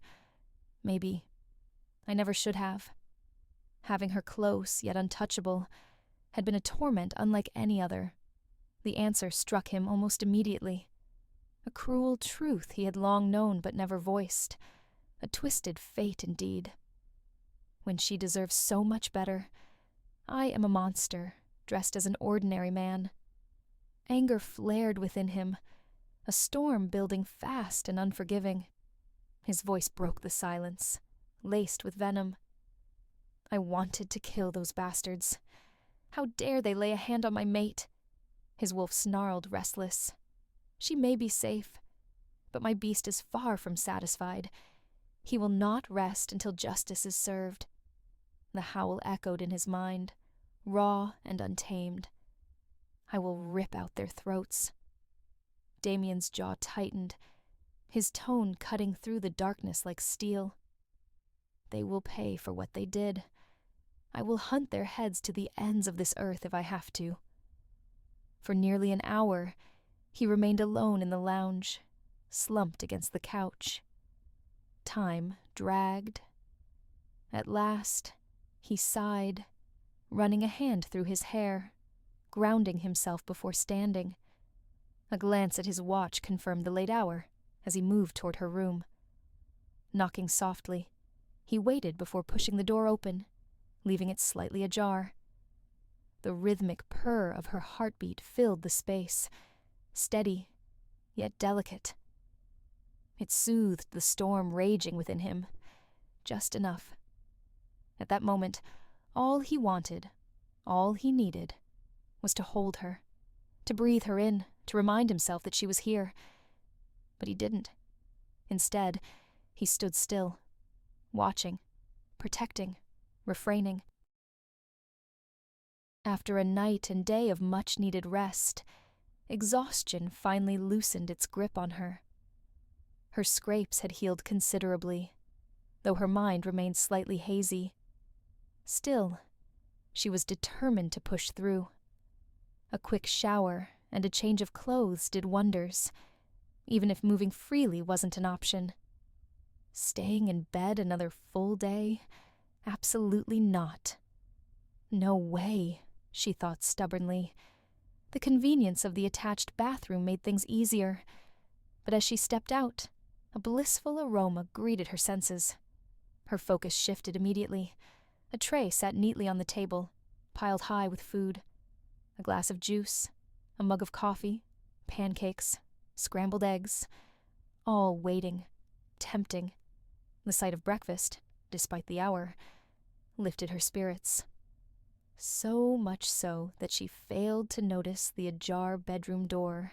Maybe. I never should have. Having her close, yet untouchable, had been a torment unlike any other. The answer struck him almost immediately. A cruel truth he had long known but never voiced. A twisted fate, indeed. When she deserves so much better, I am a monster, dressed as an ordinary man. Anger flared within him, a storm building fast and unforgiving. His voice broke the silence, laced with venom. I wanted to kill those bastards. How dare they lay a hand on my mate? His wolf snarled, restless. She may be safe, but my beast is far from satisfied. He will not rest until justice is served. The howl echoed in his mind, raw and untamed. I will rip out their throats. Damien's jaw tightened, his tone cutting through the darkness like steel. They will pay for what they did. I will hunt their heads to the ends of this earth if I have to. For nearly an hour, he remained alone in the lounge, slumped against the couch. Time dragged. At last, he sighed, running a hand through his hair, grounding himself before standing. A glance at his watch confirmed the late hour as he moved toward her room. Knocking softly, he waited before pushing the door open, leaving it slightly ajar. The rhythmic purr of her heartbeat filled the space, steady, yet delicate. It soothed the storm raging within him, just enough. At that moment, all he wanted, all he needed, was to hold her, to breathe her in, to remind himself that she was here. But he didn't. Instead, he stood still, watching, protecting, refraining. After a night and day of much-needed rest, exhaustion finally loosened its grip on her. Her scrapes had healed considerably, though her mind remained slightly hazy. Still, she was determined to push through. A quick shower and a change of clothes did wonders, even if moving freely wasn't an option. Staying in bed another full day? Absolutely not. No way, she thought stubbornly. The convenience of the attached bathroom made things easier, but as she stepped out, a blissful aroma greeted her senses. Her focus shifted immediately. A tray sat neatly on the table, piled high with food. A glass of juice, a mug of coffee, pancakes, scrambled eggs, all waiting, tempting. The sight of breakfast, despite the hour, lifted her spirits. So much so that she failed to notice the ajar bedroom door.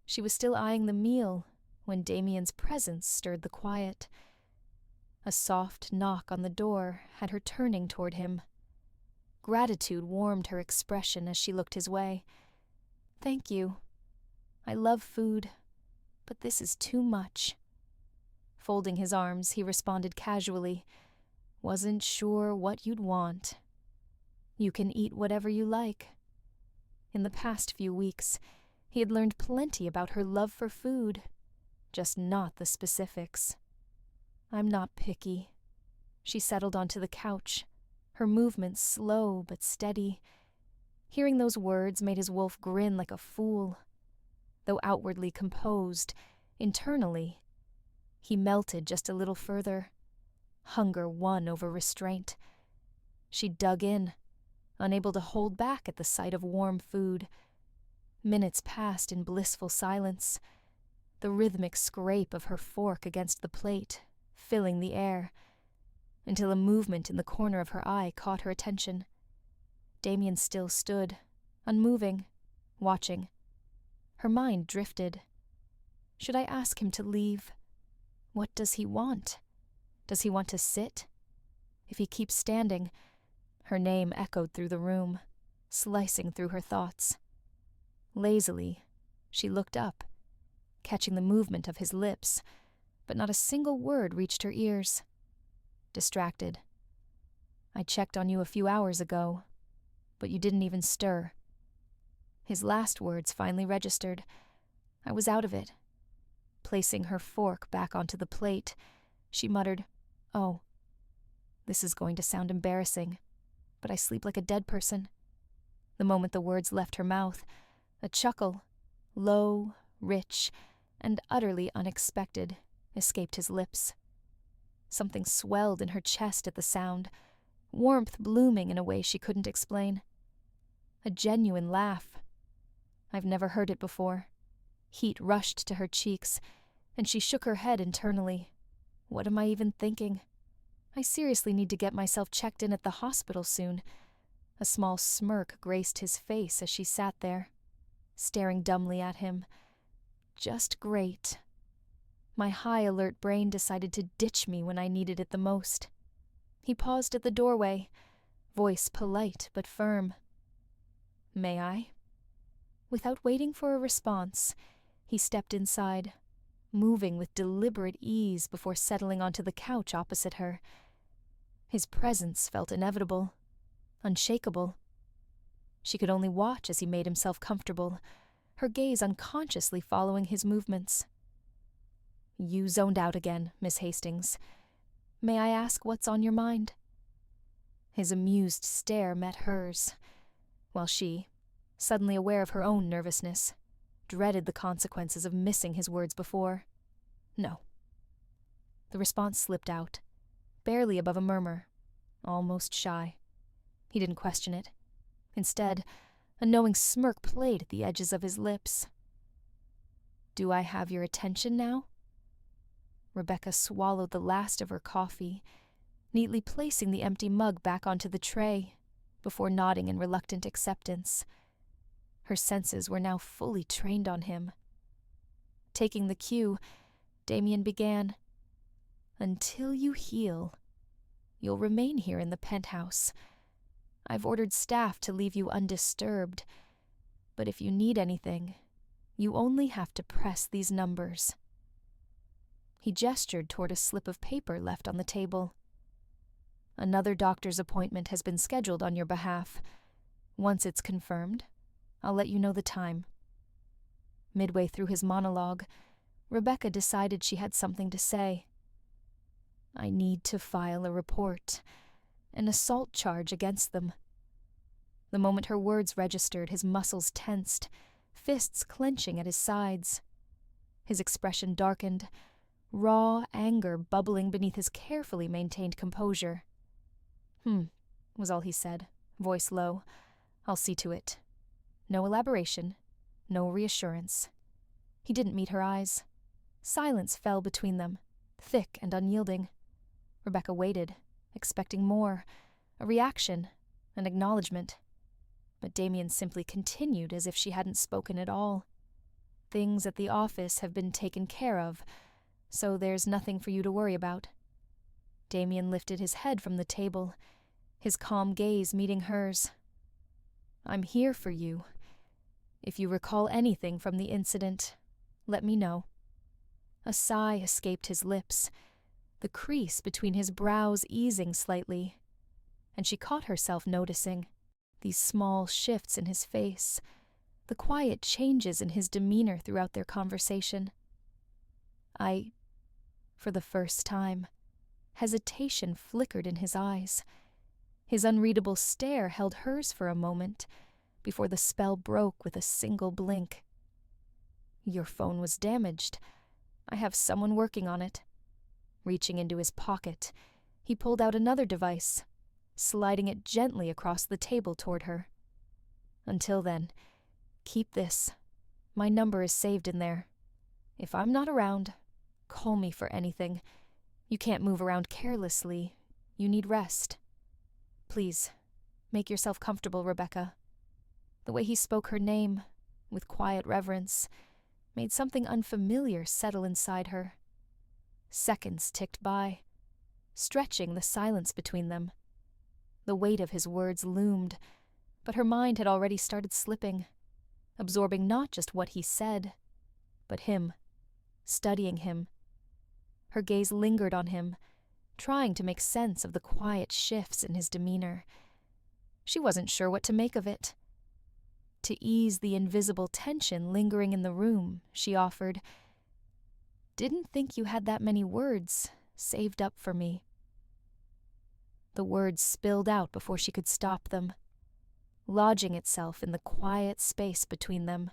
She was still eyeing the meal when Damien's presence stirred the quiet. A soft knock on the door had her turning toward him. Gratitude warmed her expression as she looked his way. "Thank you. I love food, but this is too much." Folding his arms, he responded casually, "Wasn't sure what you'd want." "You can eat whatever you like." In the past few weeks, he had learned plenty about her love for food, just not the specifics. "I'm not picky." She settled onto the couch, her movements slow but steady. Hearing those words made his wolf grin like a fool. Though outwardly composed, internally, he melted just a little further. Hunger won over restraint. She dug in, unable to hold back at the sight of warm food. Minutes passed in blissful silence, the rhythmic scrape of her fork against the plate filling the air, until a movement in the corner of her eye caught her attention. Damien still stood, unmoving, watching. Her mind drifted. Should I ask him to leave? What does he want? Does he want to sit? If he keeps standing, her name echoed through the room, slicing through her thoughts. Lazily, she looked up, catching the movement of his lips, but not a single word reached her ears. Distracted. "I checked on you a few hours ago, but you didn't even stir." His last words finally registered. I was out of it. Placing her fork back onto the plate, she muttered, "Oh, this is going to sound embarrassing, but I sleep like a dead person." The moment the words left her mouth, a chuckle, low, rich, and utterly unexpected, escaped his lips. Something swelled in her chest at the sound, warmth blooming in a way she couldn't explain. A genuine laugh. I've never heard it before. Heat rushed to her cheeks, and she shook her head internally. What am I even thinking? I seriously need to get myself checked in at the hospital soon. A small smirk graced his face as she sat there, staring dumbly at him. Just great. My high-alert brain decided to ditch me when I needed it the most. He paused at the doorway, voice polite but firm. "May I?" Without waiting for a response, he stepped inside, moving with deliberate ease before settling onto the couch opposite her. His presence felt inevitable, unshakable. She could only watch as he made himself comfortable, her gaze unconsciously following his movements. "You zoned out again, Miss Hastings. May I ask what's on your mind?" His amused stare met hers, while she, suddenly aware of her own nervousness, dreaded the consequences of missing his words before. "No." The response slipped out, barely above a murmur, almost shy. He didn't question it. Instead, a knowing smirk played at the edges of his lips. "Do I have your attention now?" Rebecca swallowed the last of her coffee, neatly placing the empty mug back onto the tray, before nodding in reluctant acceptance. Her senses were now fully trained on him. Taking the cue, Damien began, "Until you heal, you'll remain here in the penthouse. I've ordered staff to leave you undisturbed, but if you need anything, you only have to press these numbers." He gestured toward a slip of paper left on the table. "Another doctor's appointment has been scheduled on your behalf. Once it's confirmed, I'll let you know the time." Midway through his monologue, Rebecca decided she had something to say. "I need to file a report, an assault charge against them." The moment her words registered, his muscles tensed, fists clenching at his sides. His expression darkened, raw anger bubbling beneath his carefully maintained composure. Was all he said, voice low. "I'll see to it." No elaboration, no reassurance. He didn't meet her eyes. Silence fell between them, thick and unyielding. Rebecca waited, expecting more, a reaction, an acknowledgement. But Damien simply continued as if she hadn't spoken at all. "Things at the office have been taken care of, so there's nothing for you to worry about." Damien lifted his head from the table, his calm gaze meeting hers. "I'm here for you. If you recall anything from the incident, let me know." A sigh escaped his lips, the crease between his brows easing slightly, and she caught herself noticing these small shifts in his face, the quiet changes in his demeanor throughout their conversation. For the first time, hesitation flickered in his eyes. His unreadable stare held hers for a moment, before the spell broke with a single blink. "Your phone was damaged. I have someone working on it." Reaching into his pocket, he pulled out another device, sliding it gently across the table toward her. "Until then, keep this. My number is saved in there. If I'm not around, call me for anything. You can't move around carelessly. You need rest. Please, make yourself comfortable, Rebecca." The way he spoke her name, with quiet reverence, made something unfamiliar settle inside her. Seconds ticked by, stretching the silence between them. The weight of his words loomed, but her mind had already started slipping, absorbing not just what he said, but him, studying him. Her gaze lingered on him, trying to make sense of the quiet shifts in his demeanor. She wasn't sure what to make of it. To ease the invisible tension lingering in the room, she offered, "Didn't think you had that many words saved up for me." The words spilled out before she could stop them, lodging itself in the quiet space between them.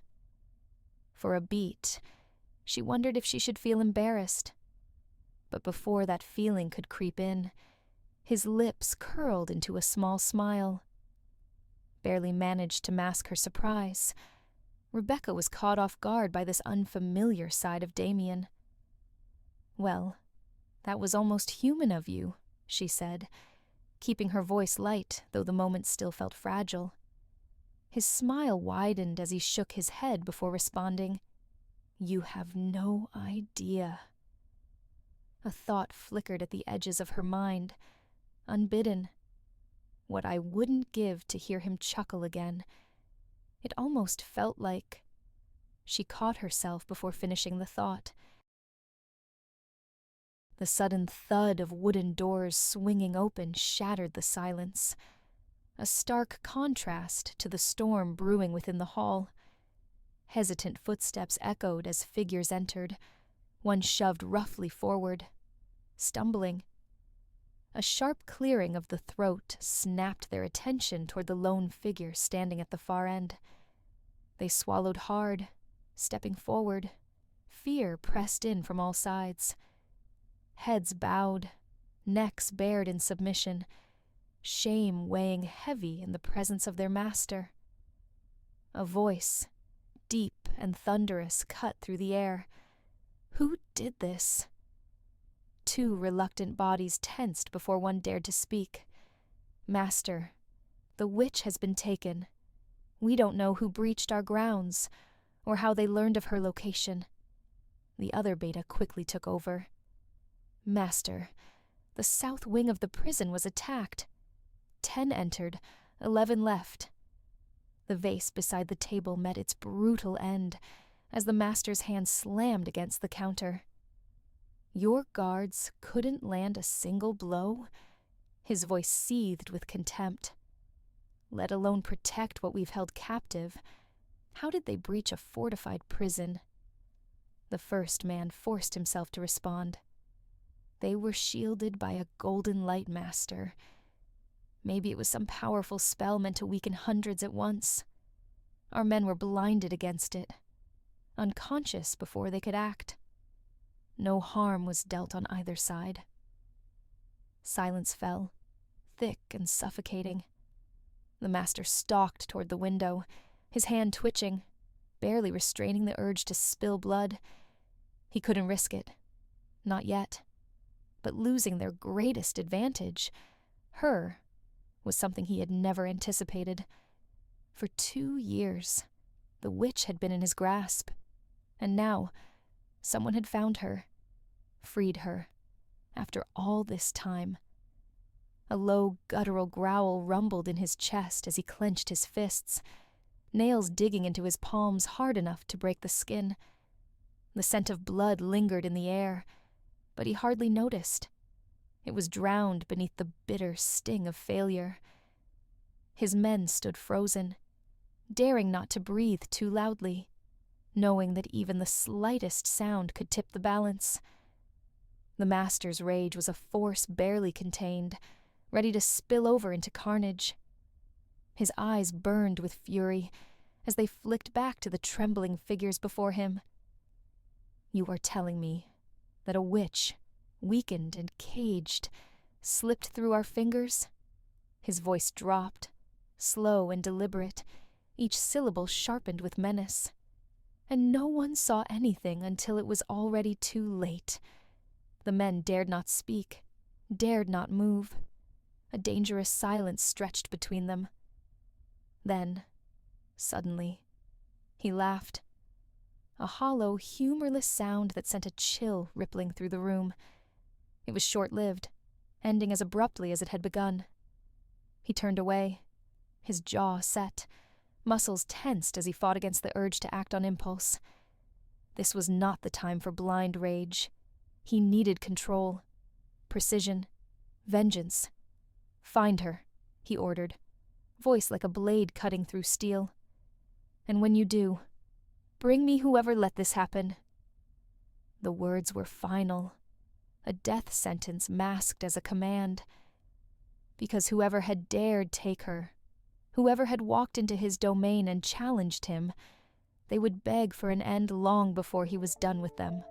For a beat, she wondered if she should feel embarrassed. But before that feeling could creep in, his lips curled into a small smile. Barely managed to mask her surprise, Rebecca was caught off guard by this unfamiliar side of Damien. "Well, that was almost human of you," she said, keeping her voice light, though the moment still felt fragile. His smile widened as he shook his head before responding, "You have no idea." A thought flickered at the edges of her mind, unbidden. What I wouldn't give to hear him chuckle again. It almost felt like... She caught herself before finishing the thought. The sudden thud of wooden doors swinging open shattered the silence, a stark contrast to the storm brewing within the hall. Hesitant footsteps echoed as figures entered, one shoved roughly forward, stumbling. A sharp clearing of the throat snapped their attention toward the lone figure standing at the far end. They swallowed hard, stepping forward. Fear pressed in from all sides. Heads bowed, necks bared in submission, shame weighing heavy in the presence of their master. A voice, deep and thunderous, cut through the air. Who did this? Two reluctant bodies tensed before one dared to speak. "Master, the witch has been taken. We don't know who breached our grounds, or how they learned of her location." The other beta quickly took over. "Master, the south wing of the prison was attacked. 10 entered, 11 left." The vase beside the table met its brutal end as the master's hand slammed against the counter. Your guards couldn't land a single blow? His voice seethed with contempt. Let alone protect what we've held captive. How did they breach a fortified prison? The first man forced himself to respond. They were shielded by a golden light master. Maybe it was some powerful spell meant to weaken hundreds at once. Our men were blinded against it, unconscious before they could act. No harm was dealt on either side. Silence fell, thick and suffocating. The master stalked toward the window, his hand twitching, barely restraining the urge to spill blood. He couldn't risk it. Not yet. But losing their greatest advantage, her, was something he had never anticipated. For 2 years, the witch had been in his grasp, and now someone had found her, freed her, after all this time. A low, guttural growl rumbled in his chest as he clenched his fists, nails digging into his palms hard enough to break the skin. The scent of blood lingered in the air, but he hardly noticed. It was drowned beneath the bitter sting of failure. His men stood frozen, daring not to breathe too loudly, knowing that even the slightest sound could tip the balance. The master's rage was a force barely contained, ready to spill over into carnage. His eyes burned with fury as they flicked back to the trembling figures before him. You are telling me that a witch, weakened and caged, slipped through our fingers? His voice dropped, slow and deliberate, each syllable sharpened with menace. And no one saw anything until it was already too late. The men dared not speak, dared not move. A dangerous silence stretched between them. Then, suddenly, he laughed. A hollow, humorless sound that sent a chill rippling through the room. It was short-lived, ending as abruptly as it had begun. He turned away, his jaw set, muscles tensed as he fought against the urge to act on impulse. This was not the time for blind rage. He needed control, precision, vengeance. Find her, he ordered, voice like a blade cutting through steel. And when you do, bring me whoever let this happen. The words were final, a death sentence masked as a command. Because whoever had dared take her, whoever had walked into his domain and challenged him, they would beg for an end long before he was done with them.